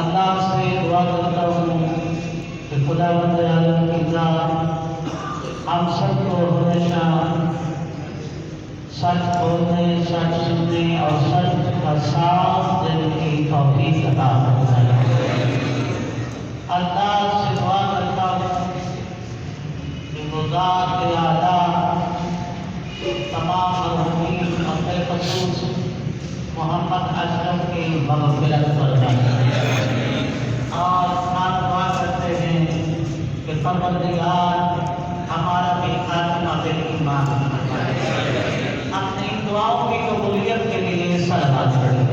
अल्लाह से दुआ करता हूँ कि खुदावंद आलम की ज़ात हम सबको हमेशा सच बोलने, सच सुनने और सच का साथ देने की तौफीक अता फरमाए। अल्लाह से दुआ करता हूँ कि ज़ात आला तमाम मरहूमीन अपने खसूस मोहम्मद अशरफ की मग़फ़िरत फरमाए। और हम दुआ करते हैं कि परवरदिगार हमारा भी खात्मा बिल-ईमान फरमाए। अपनी दुआओं की कबूलियत के लिए सलावत पढ़ें।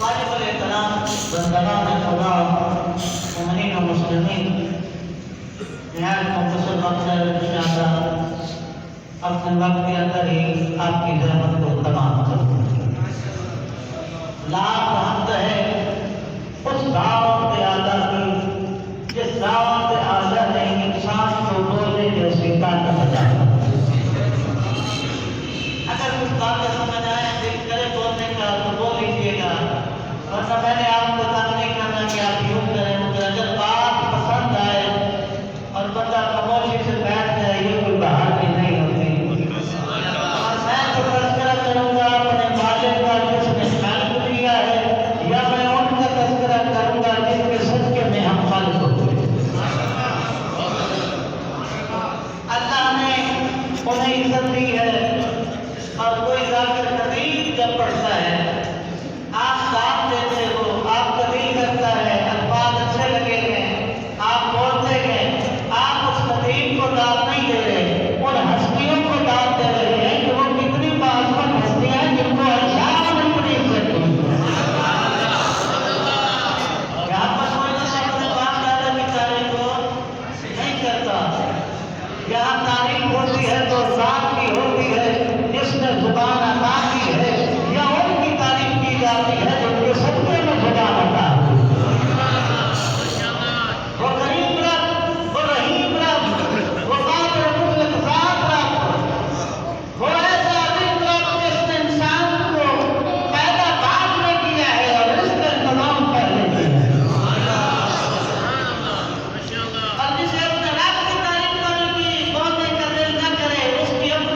वाजिबुल एहतराम बंदगान खुदा मोमिनीन व मुस्लिमीन, निहायत मुख्तसर वक्त है इंशाअल्लाह अपने वक्त के अंदर ही आपकी रहमत को तमाम करूँ। लाख हमद है उस दावत आला की जिस दावत आला ने इंसान को बोलने जैसी ताकत अता की। अगर कुछ बातें समझ आए, दिल करे बोलने का तो बोल लीजिएगा, वरना मैंने आपको तंग नहीं करना कि आप यूँ करें वो करें। अगर बात पसंद आए और बंदा खामोशी से बैठ जाए, ये कोई बहाने नहीं होती। और मैं तो तज़किरा करूँगा अपने मालिक का जिसने खल्क़ दिया है, या मैं उनका तज़किरा करूँगा जिनके सदक़े में हम खालिक़ होते हैं। अल्लाह ने उन्हें इज्जत दी है। और कोई ज़ाकिर करीब जब पढ़ता है, आप साथ देते हो, आपका दिल करता है, अल्फाज अच्छे लगे हैं, आप बोलते हैं, आप उस करीब को दाद नहीं दे रहे, उन हस्तियों को दाद दे रहे हैं कि वो कितनी बाज़मत हस्तियाँ हैं जिनको अल्लाह ने इतनी इज्जत दी है। यहाँ पर कोई अपने बाप दादा की तारीफ को नहीं करता। यहाँ तारीफ होती है तो ज़ात की होती है जिसने ज़ुबान अता की है, या उनकी तारीफ की जाती है जिनके सदक़े में ज़ुबान अता की। वो करीम रब, वो रहीम रब, वो कादिर मुतलक ज़ात रब, वो ऐसा अज़ीम रब जिसने इंसान को पैदा बाद में किया है और इसका इंतज़ाम पहले किया है। और जिसे अपने रब की तारीफ करने की बोलने का दिल न करे, उसकी अपनी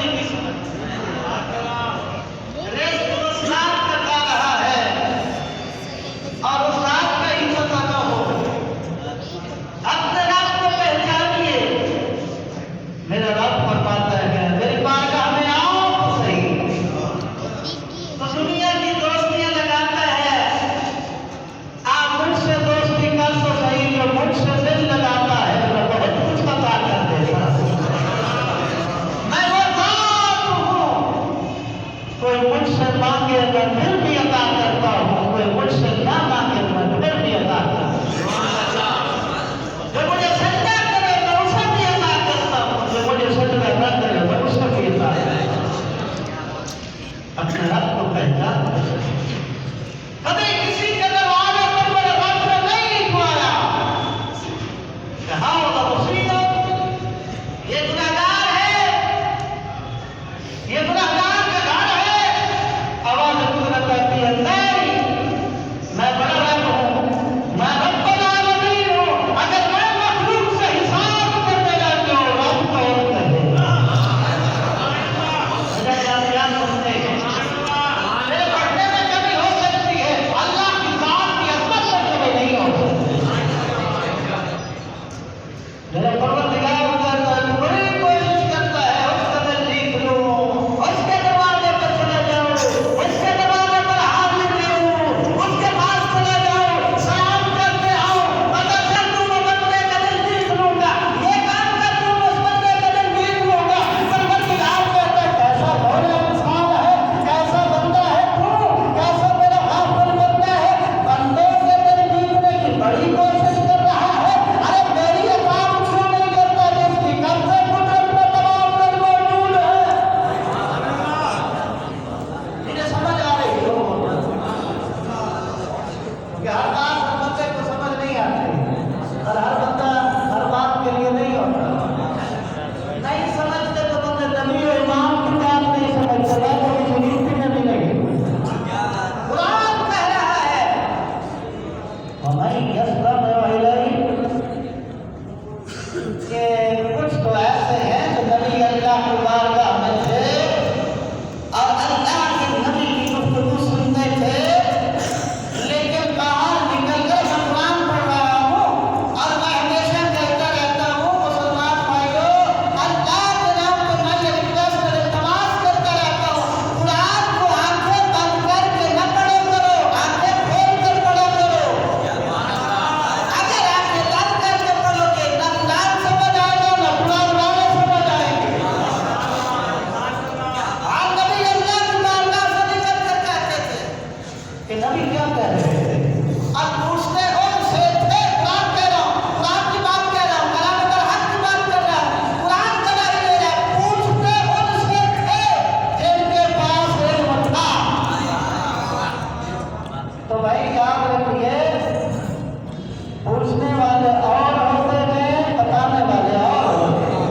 वाले और होते हैं, बताने वाले और होते हैं।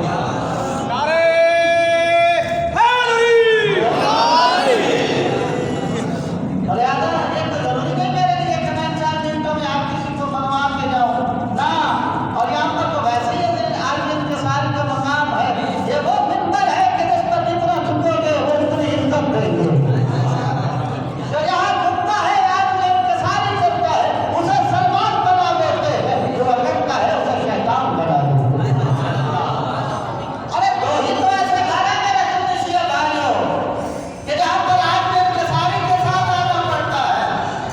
और याद है, एक तो जरूरी नहीं मेरे लिए कि मैं 4 मिनटों में आप किसी को मनवा के जाऊं ना। और यहाँ पर तो वैसे ही आज इंतजार का मकाम है, ये वो मिंबर है कि जिस पर जितना झुकोगे वो उतनी इज्जत देंगे। जो यहाँ झुकता है आज में इंतजारी करता है, उसे सलमान बना देते हैं, जो अगरता है उसे शैतान बना देते हैं। अरे दो ही तो ऐसे घर हैं मेरे सुन्नी भाइयों कि जहाँ पर आज में इंतजारी के साथ आना पड़ता है।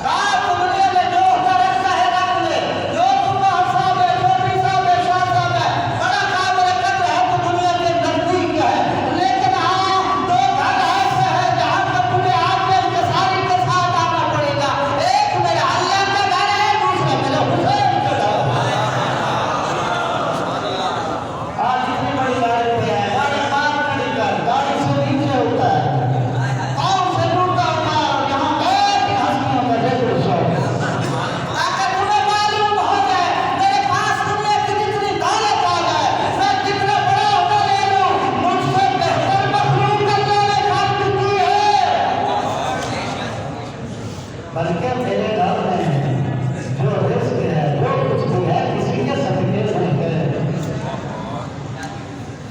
कहा दुनिया में जो होता रखता है रख ले, जो तुम्हारा साहब है, छोटी साहब है, शाह साहब है, बड़ा काम रखत है तो दुनिया के नजदीक है। लेकिन हाँ, दो घर ऐसे हैं जहाँ पर तुम्हें आज में इंतजारी के साथ आना पड़ेगा। एक मेरा अल्लाह का घर है, दूसरा मेरा हुसैन का घर है। आज इतनी बड़ी गाड़ी पे है, गाड़ी मार खड़ी कर, गाड़ी से नीचे होता है, पाँव से टूटा हुआ, यहाँ बैठ हंसियों का जरूर सो। ताकि तुम्हें मालूम हो जाए मेरे पास दुनिया की जितनी दौलत आ जाए, मैं जितना बड़ा होता ले लूं, मुझसे बेहतर मखलूक अल्लाह ने खाली की है। बल्कि मेरे घर में जो रिस्क है, जो कुछ भी है, किसी के सदके नहीं है।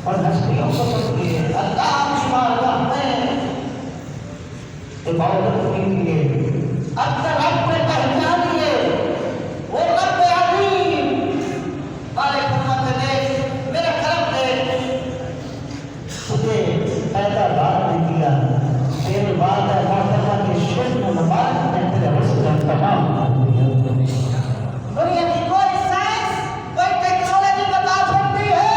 और हस्तियों को सकती है अल्लाह की बारगाह में इबादत के लिए अपने रब को पहचानिए। वो रब अजीम वाले हुकूमत ने मेरे करम ने तुझे पैदा बात नहीं किया, तेरे बाद है मोहतरमा के शिर्क मुबारक में तेरे रिस्क तमाम कर दिया। दुनिया की कोई साइंस, कोई टेक्नोलॉजी बता सकती है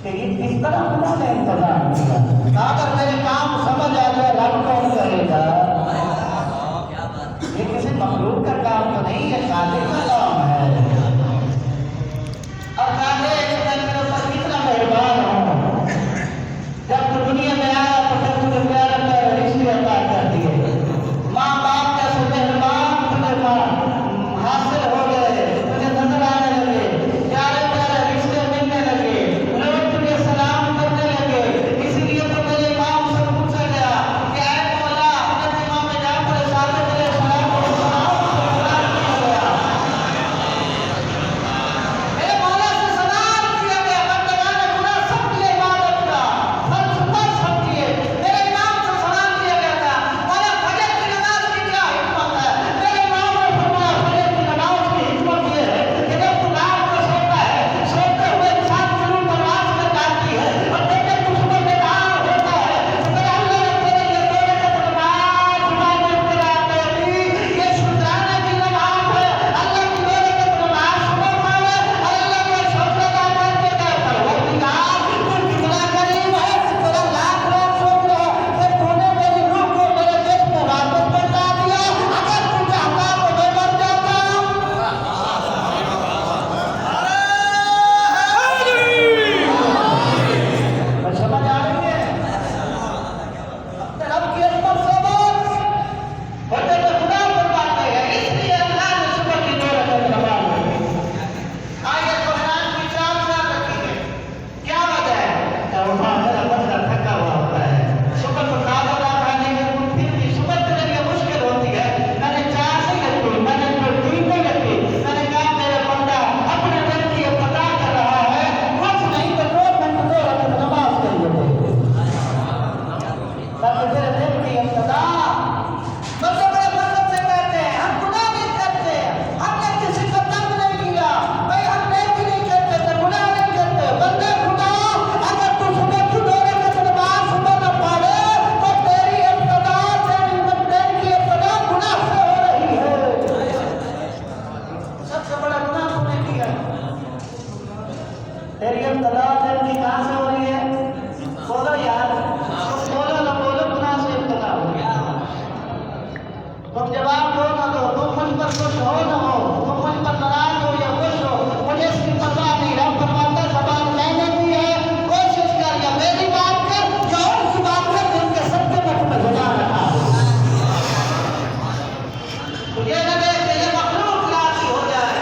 कि ये किस तरह उन्होंने इंतजाम किया। अगर मेरे काम समझ आ जाए रब कौन करेगा? ये किसी मखलूक का काम तो नहीं है, खालिक का काम है। और खालिक मैं तेरे ऊपर कितना मेहरबान हूँ। जब तू दुनिया में आया तो फिर तुझे प्यारे प्यारे रिश्ते अता कर दिए। माँ बाप जैसे मेहरबान तुझे हासिल हो गए, तुझे नजर आने लगे, प्यारे प्यारे रिश्ते मिलने लगे, लोग तुझे सलाम करने लगे। इसलिए तो मेरे इमाम से पूछा गया कि ऐ मौला, हज़रत इमाम जाफर सादिक अलैहिस्सलाम को सलाम किया गया। मेरे मौला से सलाम किया गया, बंदगान गुनाह सब की इबादत का सब सुपर सब किए। मेरे इमाम से सलाम किया गया था, मौला फजर की नमाज की क्या हिकमत है? मेरे इमाम ने फरमाया फजर की नमाज की हिकमत ये है कि जब तू रात को सोता है, सोते हुए इंसान शुरू नमाज में जाती है, और जब तू सुबह बेदार होता है तो फिर अल्लाह ने तेरे लिए 2 रकात नमाज इबादत कराते दी। ये शुक्राने की नमाज है। अल्लाह की 2 रकात नमाज सुबह मांगे और अल्लाह का शुक्र अदा करके कहता है परवरदिगार तू कितना करीम है, तेरा लाख लाख शुक्र है कि तूने मेरी रूह को मेरे जिस्म में वापस पहुंचा दिया। अगर तू चाहता तो मैं मर जाता। मैं समझ आ रही है अपने रब की अजमत से बोल होते तो खुदा फरमाते हैं, इसलिए अल्लाह ने सुबह की 2 रकात नमाज रखी। आयत कुरान की 4 रखी है। क्या वजह है? क्या वहाँ मेरा बंदा थका हुआ होता है, सुबह को ताज़ा खाने में फिर भी सुबह तेरे लिए मुश्किल होती है। मैंने 4 नहीं रखी, मैंने 3 नहीं रखी। मैंने कहा मेरा बंदा अपने दिन की इब्तिदा कर रहा है, कुछ नहीं तो 2 मिनट 2 रकात नमाज कर लेते ताकि तेरे दिन की इब्तिदा। बंदे बड़े मकसद से कहते हैं हम गुनाह नहीं करते, हमने किसी को तंग नहीं किया, भाई हम नेकी नहीं करते थे, गुनाह नहीं करते। बंदे खुदा, अगर तू सुबह की 2 रकात नमाज सुबह न पढ़े तो तेरी इब्तिदा, तेरी दिन की इब्तिदा गुनाह से हो रही है। सबसे बड़ा गुनाह तूने किया। तेरी इब्तिदा दिन की कहाँ से हो रही है? बोलो यार, बोलो ना बोलो, गुनाह से इब्तिदा हो रही है। तुम जवाब दो ना दो, तुम मुझ पर खुश हो ना हो, तुम मुझ पर नाराज हो या खुश हो, मुझे इसकी परवाह नहीं। रब फरमाता है ज़बान मैंने दी है, कोशिश कर या मेरी बात कर या उनकी बात कर, जिनके सबके मुख में ज़ुबान रखा है। तुझे लगे कि ये मखलूक लाती हो जाए,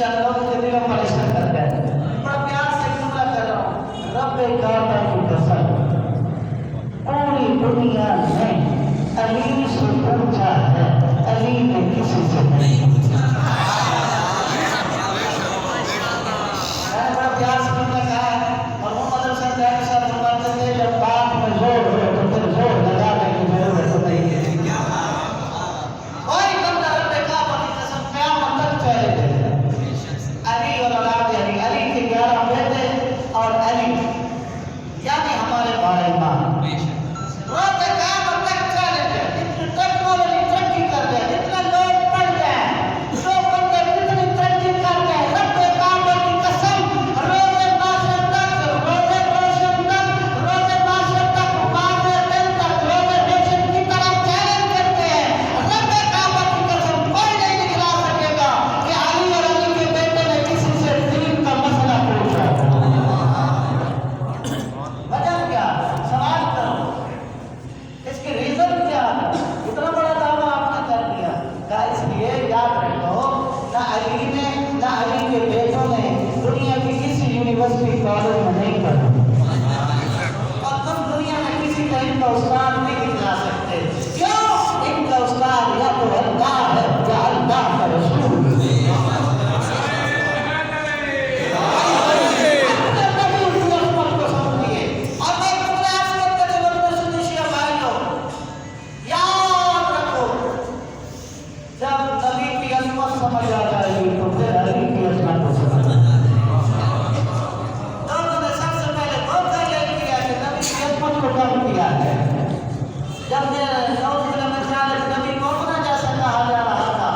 इंशाअल्लाह लोगों के दिलों पर असर कर गए। बड़ा प्यार से जुमला कर रहा हूँ, रब्बे काबा की कसम पूरी दुनिया में अली से पूछा है, अली ने किसी से नहीं पूछा। मैंने बड़ा प्यार से जुमला कहा है और मोहम्मद हसन साहब साहब फरमाते थे जब बात में जोर हो तो फिर जोर लगाने की जरूरत नहीं है। कोई बंदा रब्बे काबा की कसम क़यामत तक चले अली और औलाद अली, अली के 11 बेटे और अली यानी हमारे बड़े इमाम रोज़ क़यामत तक चले गए। इतनी टेक्नोलॉजी तरक्की कर गए, इतना लोग पढ़ गए, जो बंदे कितनी तरक्की कर गए। रब्बे काबा की कसम रोज़े माशर तक, रोज़े रोशन तक, रोज़े माशर तक, बाज़े दिन तक रोज़े रोशन की तरफ चैलेंज करते हैं। रब्बे काबा की कसम कोई नहीं निकला सकेगा कि अली और अली के बेटे ने किसी से दीन का मसला पूछा। वजह क्या? सवाल करो, इसकी रीजन क्या है? इतना बड़ा दावा आपने कर दिया का, इसलिए याद रखो ना अली ने ना अली के बेटों ने दुनिया की किसी यूनिवर्सिटी कॉलेज में नहीं पढ़ा और तुम दुनिया में किसी का इनका उस्ताद नहीं दिखला सकते। क्यों? इनका उस्ताद या तो अल्लाह है या अल्लाह का रसूल। जब नबी की अजमत समझ आ जाएगी तो फिर अली की अजमत को समझ आ जाएगी। दोनों ने सबसे पहले धोखा ये किया कि नबी की अजमत को कम किया है। जब नबी को अपना जैसा कहा जा रहा था,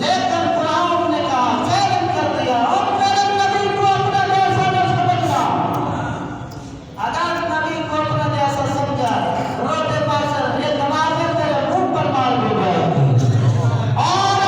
लेकिन कुरान ने कहा, चैलेंज कर दिया और मेरे नबी को अपना जैसा न समझना। अगर नबी को अपना जैसा समझा, रोज़े माशर ये तमाशे तेरे मुंह पर मार दी जाएगी। और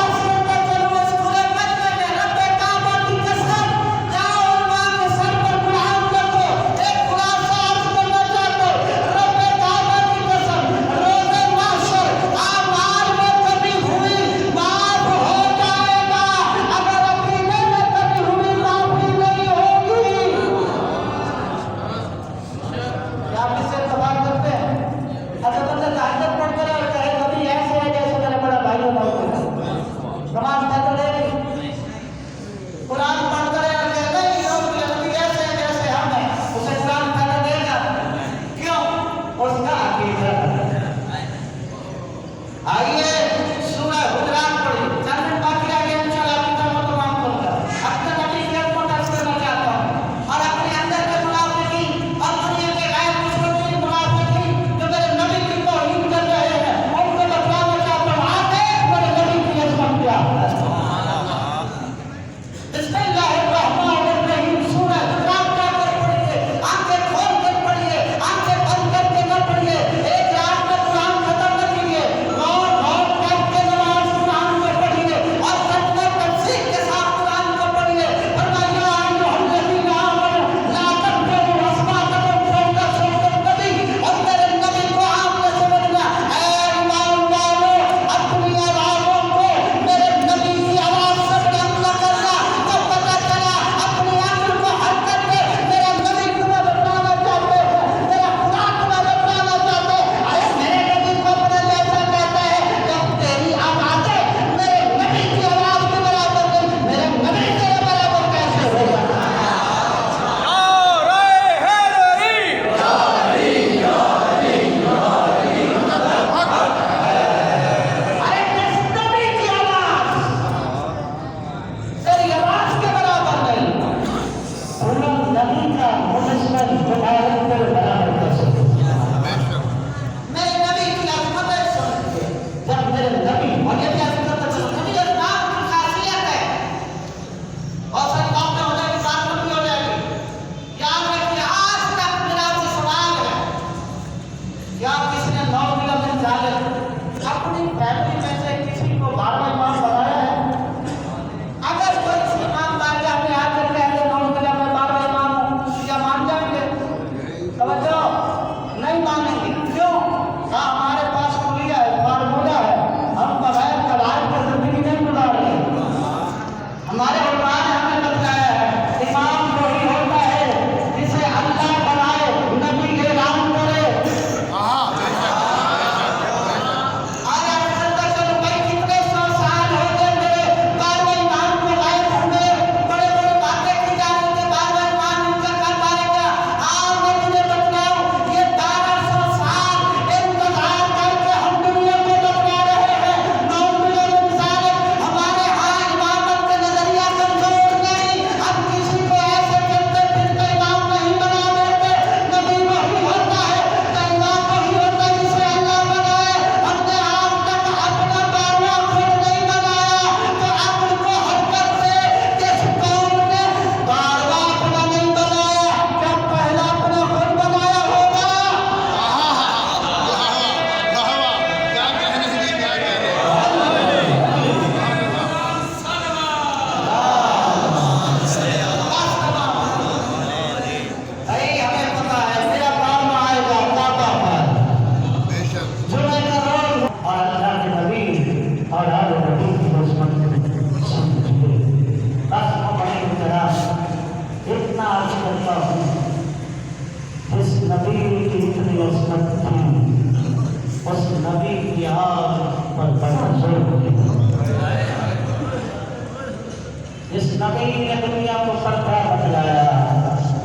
नबी ने दुनिया को पर्दा बतलाया,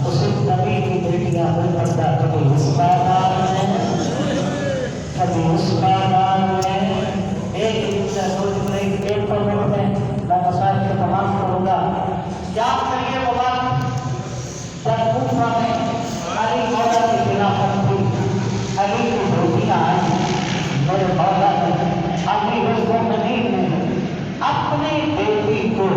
उस नबी की बेटियां वो पर्दा कभी उसका नाम है, कभी उसका नाम है। एक दूसरा रोज एक पेड़ पर बैठते हैं, मैं मसाल के तमाम करूंगा। याद करिए वो बात जब कूफा में अली मौला की खिलाफत हुई, अली की धोतियां आई, मेरे मौला ने अली हुस्न ने अपनी बेटी को